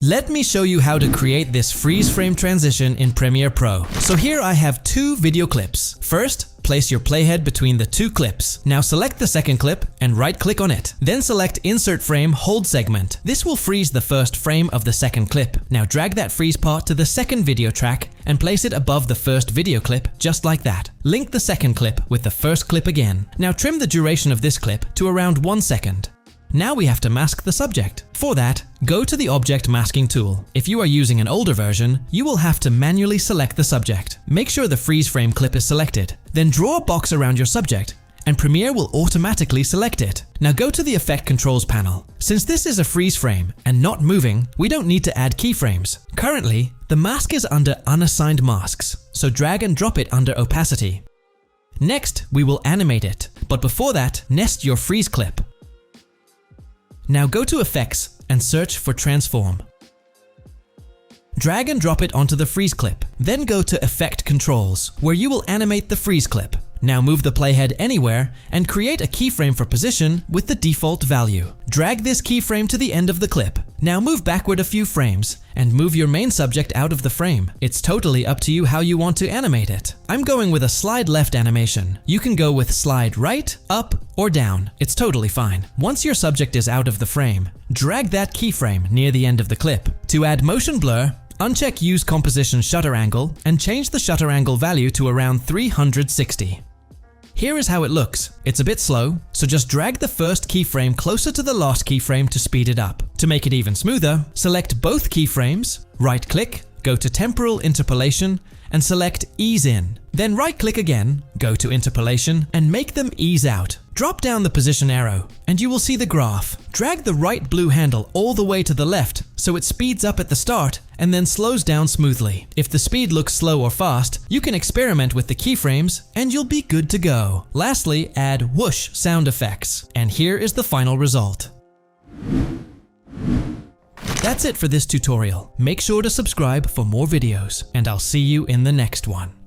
Let me show you how to create this freeze frame transition in Premiere Pro. So here I have two video clips. First, place your playhead between the two clips. Now select the second clip and right-click on it. Then select Insert Frame Hold Segment. This will freeze the first frame of the second clip. Now drag that freeze part to the second video track and place it above the first video clip, just like that. Link the second clip with the first clip again. Now trim the duration of this clip to around 1 second. Now we have to mask the subject. For that, go to the Object Masking tool. If you are using an older version, you will have to manually select the subject. Make sure the freeze frame clip is selected. Then draw a box around your subject, and Premiere will automatically select it. Now go to the Effect Controls panel. Since this is a freeze frame and not moving, we don't need to add keyframes. Currently, the mask is under Unassigned Masks, so drag and drop it under Opacity. Next, we will animate it, but before that, nest your freeze clip. Now go to Effects and search for Transform. Drag and drop it onto the freeze clip. Then go to Effect Controls, where you will animate the freeze clip. Now move the playhead anywhere and create a keyframe for position with the default value. Drag this keyframe to the end of the clip. Now move backward a few frames and move your main subject out of the frame. It's totally up to you how you want to animate it. I'm going with a slide left animation. You can go with slide right, up, or down. It's totally fine. Once your subject is out of the frame, drag that keyframe near the end of the clip. To add motion blur, uncheck Use Composition Shutter Angle and change the shutter angle value to around 360. Here is how it looks. It's a bit slow, so just drag the first keyframe closer to the last keyframe to speed it up. To make it even smoother, select both keyframes, right-click, go to Temporal Interpolation, and select Ease In. Then right-click again, go to Interpolation, and make them ease out. Drop down the position arrow, and you will see the graph. Drag the right blue handle all the way to the left, so it speeds up at the start and then slows down smoothly. If the speed looks slow or fast, you can experiment with the keyframes and you'll be good to go. Lastly, add whoosh sound effects, and here is the final result. That's it for this tutorial. Make sure to subscribe for more videos, and I'll see you in the next one.